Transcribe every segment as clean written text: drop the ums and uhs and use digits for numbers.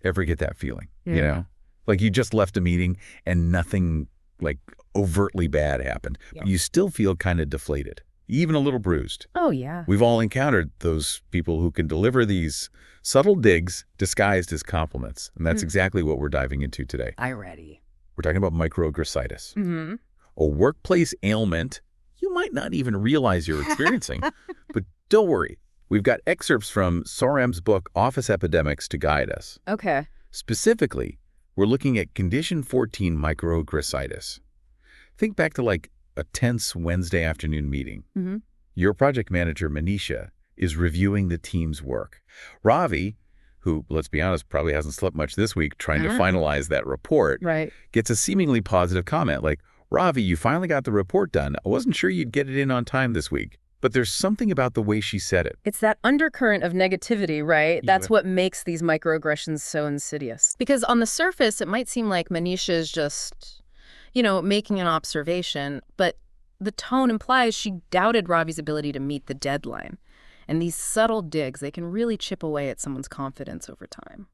Ever get that feeling? Yeah. You know? Like you just left a meeting and nothing like overtly bad happened, but you still feel kind of deflated, even a little bruised. Oh, yeah. We've all encountered those people who can deliver these subtle digs disguised as compliments, and that's exactly what we're diving into today. I ready. We're talking about microagressitis, Mm-hmm. a workplace ailment you might not even realize you're experiencing. But don't worry. We've got excerpts from Sorem's book, Office Epidemics, to guide us. Okay. Specifically, we're looking at Condition 14 microagressitis. Think back to like a tense Wednesday afternoon meeting. Mm-hmm. Your project manager, Manisha, is reviewing the team's work. Ravi, who, let's be honest, probably hasn't slept much this week trying to finalize that report, Right. gets a seemingly positive comment like, Ravi, you finally got the report done. I wasn't sure you'd get it in on time this week. But there's something about the way she said it. It's that undercurrent of negativity, right? That's what makes these microaggressions so insidious. Because on the surface, it might seem like Manisha is just, making an observation, but the tone implies she doubted Ravi's ability to meet the deadline. And these subtle digs, they can really chip away at someone's confidence over time.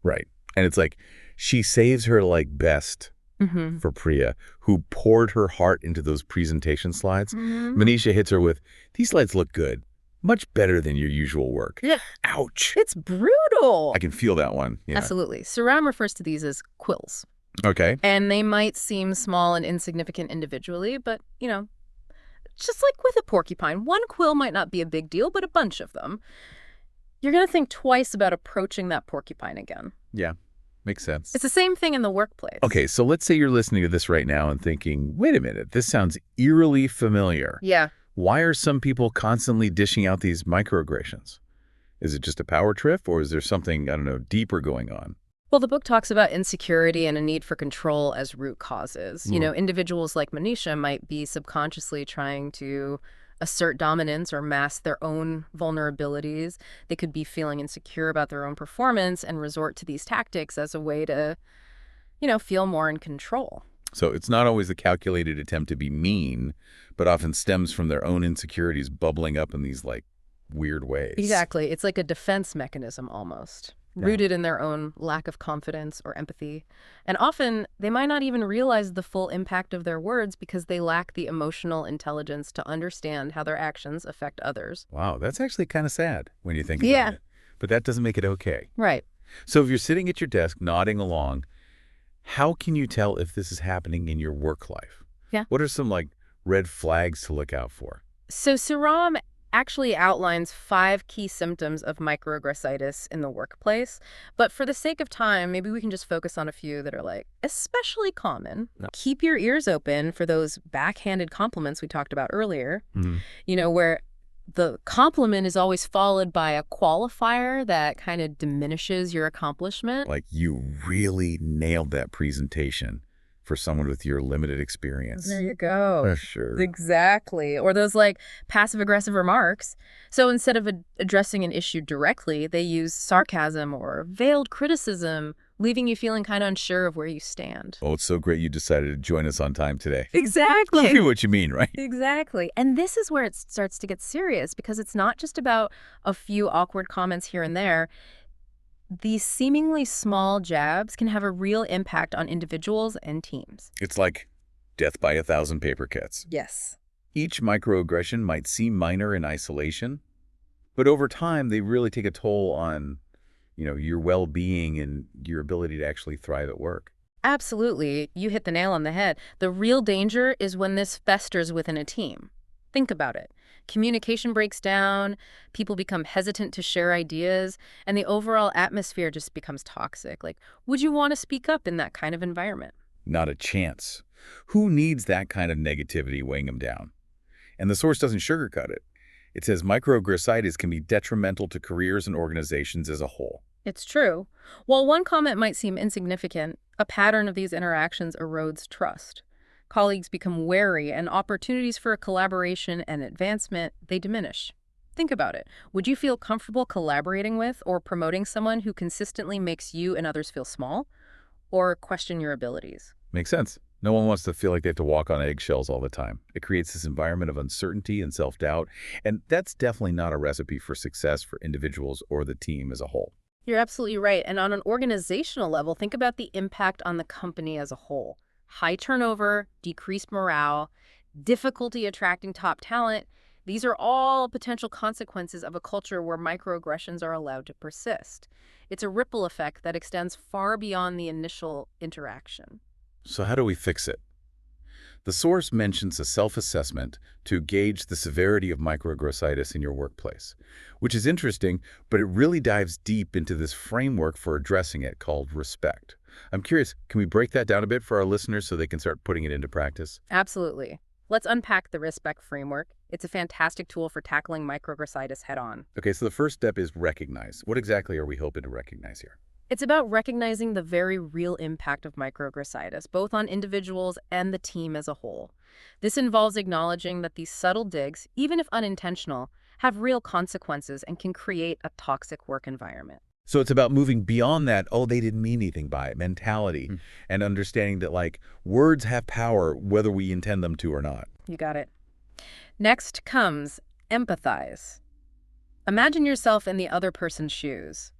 Right. And it's like she saves her like best for Priya, who poured her heart into those presentation slides. Manisha hits her with, these slides look good. Much better than your usual work. Yeah. Ouch. It's brutal. I can feel that one. Yeah. Absolutely. Saram refers to these as quills. Okay. And they might seem small and insignificant individually, but, just like with a porcupine, one quill might not be a big deal, but a bunch of them, you're going to think twice about approaching that porcupine again. Yeah. Makes sense. It's the same thing in the workplace. Okay, so let's say you're listening to this right now and thinking, wait a minute, this sounds eerily familiar. Yeah. Why are some people constantly dishing out these microaggressions? Is it just a power trip, or is there something, I don't know, deeper going on? Well, the book talks about insecurity and a need for control as root causes. Individuals like Manisha might be subconsciously trying to assert dominance or mask their own vulnerabilities. They could be feeling insecure about their own performance and resort to these tactics as a way to, feel more in control. So it's not always a calculated attempt to be mean, but often stems from their own insecurities bubbling up in these, like, weird ways. Exactly. It's like a defense mechanism almost. Rooted in their own lack of confidence or empathy. And often, they might not even realize the full impact of their words because they lack the emotional intelligence to understand how their actions affect others. Wow, that's actually kind of sad when you think about it. But that doesn't make it okay. Right. So if you're sitting at your desk nodding along, how can you tell if this is happening in your work life? Yeah. What are some, like, red flags to look out for? So Saram actually outlines 5 key symptoms of microagressitis in the workplace. But for the sake of time, maybe we can just focus on a few that are like especially common. No. Keep your ears open for those backhanded compliments we talked about earlier, where the compliment is always followed by a qualifier that kind of diminishes your accomplishment. Like you really nailed that presentation for someone with your limited experience. There you go. For sure. Exactly. Or those like passive-aggressive remarks. So instead of addressing an issue directly, they use sarcasm or veiled criticism, leaving you feeling kind of unsure of where you stand. Oh, it's so great you decided to join us on time today. Exactly. I see what you mean, right? Exactly. And this is where it starts to get serious because it's not just about a few awkward comments here and there. These seemingly small jabs can have a real impact on individuals and teams. It's like death by 1,000 paper cuts. Yes. Each microaggression might seem minor in isolation, but over time they really take a toll on, your well-being and your ability to actually thrive at work. Absolutely. You hit the nail on the head. The real danger is when this festers within a team. Think about it. Communication breaks down, people become hesitant to share ideas, and the overall atmosphere just becomes toxic. Like, would you want to speak up in that kind of environment? Not a chance. Who needs that kind of negativity weighing them down? And the source doesn't sugarcoat it. It says microagressitis can be detrimental to careers and organizations as a whole. It's true. While one comment might seem insignificant, a pattern of these interactions erodes trust. Colleagues become wary, and opportunities for collaboration and advancement, they diminish. Think about it. Would you feel comfortable collaborating with or promoting someone who consistently makes you and others feel small or question your abilities? Makes sense. No one wants to feel like they have to walk on eggshells all the time. It creates this environment of uncertainty and self-doubt, and that's definitely not a recipe for success for individuals or the team as a whole. You're absolutely right. And on an organizational level, think about the impact on the company as a whole. High turnover, decreased morale, difficulty attracting top talent. These are all potential consequences of a culture where microaggressions are allowed to persist. It's a ripple effect that extends far beyond the initial interaction. So how do we fix it? The source mentions a self-assessment to gauge the severity of microagressitis in your workplace, which is interesting, but it really dives deep into this framework for addressing it called respect. I'm curious, can we break that down a bit for our listeners so they can start putting it into practice? Absolutely. Let's unpack the RISPEC framework. It's a fantastic tool for tackling microagressitis head-on. Okay, so the first step is recognize. What exactly are we hoping to recognize here? It's about recognizing the very real impact of microagressitis, both on individuals and the team as a whole. This involves acknowledging that these subtle digs, even if unintentional, have real consequences and can create a toxic work environment. So it's about moving beyond that, oh, they didn't mean anything by it mentality, and understanding that, like, words have power whether we intend them to or not. You got it. Next comes empathize. Imagine yourself in the other person's shoes.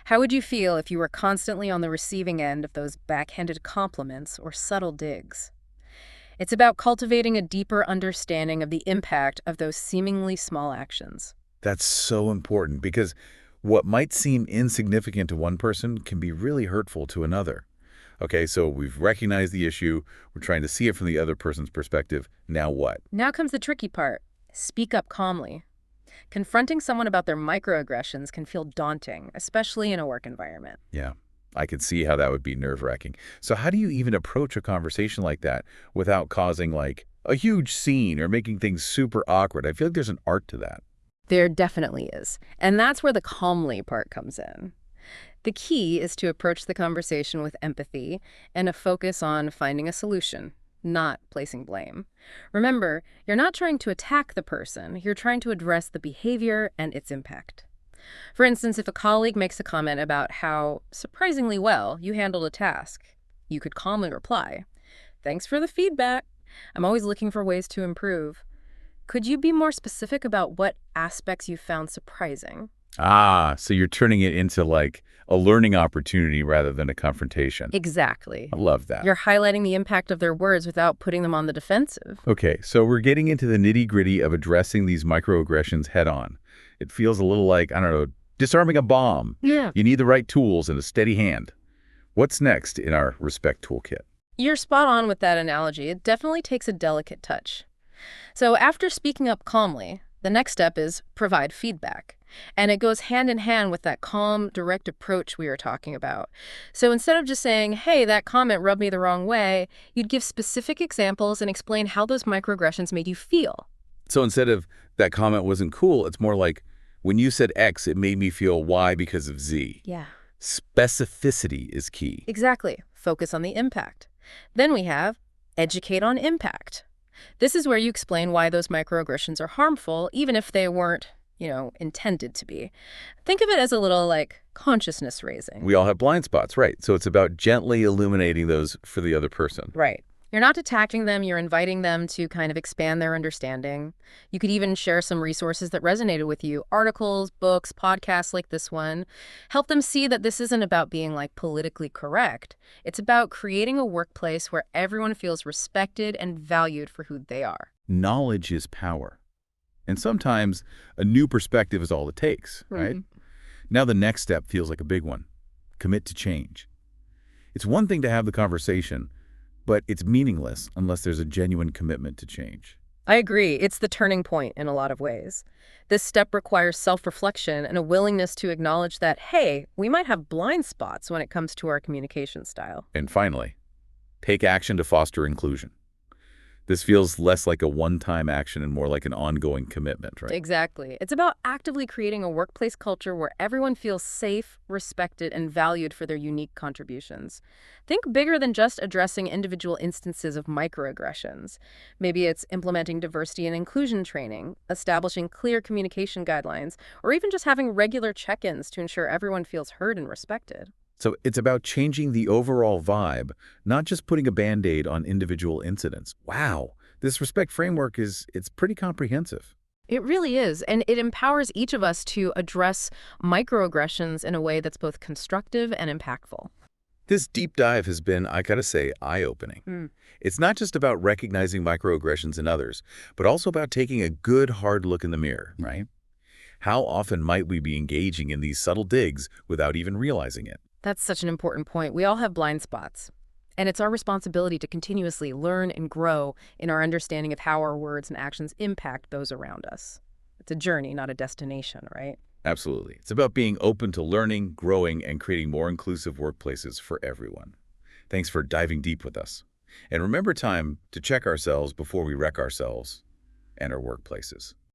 How would you feel if you were constantly on the receiving end of those backhanded compliments or subtle digs? It's about cultivating a deeper understanding of the impact of those seemingly small actions. That's so important because what might seem insignificant to one person can be really hurtful to another. Okay, so we've recognized the issue. We're trying to see it from the other person's perspective. Now what? Now comes the tricky part. Speak up calmly. Confronting someone about their microaggressions can feel daunting, especially in a work environment. Yeah, I could see how that would be nerve-wracking. So how do you even approach a conversation like that without causing, like, a huge scene or making things super awkward? I feel like there's an art to that. There definitely is. And that's where the calmly part comes in. The key is to approach the conversation with empathy and a focus on finding a solution, not placing blame. Remember, you're not trying to attack the person, you're trying to address the behavior and its impact. For instance, if a colleague makes a comment about how, surprisingly well, you handled a task, you could calmly reply, "Thanks for the feedback. I'm always looking for ways to improve. Could you be more specific about what aspects you found surprising?" Ah, so you're turning it into, like, a learning opportunity rather than a confrontation. Exactly. I love that. You're highlighting the impact of their words without putting them on the defensive. Okay, so we're getting into the nitty-gritty of addressing these microaggressions head-on. It feels a little like, I don't know, disarming a bomb. Yeah. You need the right tools and a steady hand. What's next in our Respect Toolkit? You're spot on with that analogy. It definitely takes a delicate touch. So after speaking up calmly, the next step is provide feedback. And it goes hand in hand with that calm, direct approach we were talking about. So instead of just saying, "Hey, that comment rubbed me the wrong way," you'd give specific examples and explain how those microaggressions made you feel. So instead of that comment wasn't cool, it's more like, when you said X, it made me feel Y because of Z. Yeah. Specificity is key. Exactly. Focus on the impact. Then we have educate on impact. This is where you explain why those microaggressions are harmful, even if they weren't, intended to be. Think of it as a little, like, consciousness raising. We all have blind spots, right? So it's about gently illuminating those for the other person. Right. You're not attacking them, you're inviting them to kind of expand their understanding. You could even share some resources that resonated with you, articles, books, podcasts like this one. Help them see that this isn't about being, like, politically correct. It's about creating a workplace where everyone feels respected and valued for who they are. Knowledge is power. And sometimes a new perspective is all it takes, right? Now the next step feels like a big one. Commit to change. It's one thing to have the conversation, but it's meaningless unless there's a genuine commitment to change. I agree. It's the turning point in a lot of ways. This step requires self-reflection and a willingness to acknowledge that, hey, we might have blind spots when it comes to our communication style. And finally, take action to foster inclusion. This feels less like a one-time action and more like an ongoing commitment, right? Exactly. It's about actively creating a workplace culture where everyone feels safe, respected, and valued for their unique contributions. Think bigger than just addressing individual instances of microaggressions. Maybe it's implementing diversity and inclusion training, establishing clear communication guidelines, or even just having regular check-ins to ensure everyone feels heard and respected. So it's about changing the overall vibe, not just putting a Band-Aid on individual incidents. Wow, this respect framework it's pretty comprehensive. It really is, and it empowers each of us to address microaggressions in a way that's both constructive and impactful. This deep dive has been, I gotta say, eye-opening. It's not just about recognizing microaggressions in others, but also about taking a good, hard look in the mirror, right? How often might we be engaging in these subtle digs without even realizing it? That's such an important point. We all have blind spots. And it's our responsibility to continuously learn and grow in our understanding of how our words and actions impact those around us. It's a journey, not a destination, right? Absolutely. It's about being open to learning, growing, and creating more inclusive workplaces for everyone. Thanks for diving deep with us. And remember to check ourselves before we wreck ourselves and our workplaces.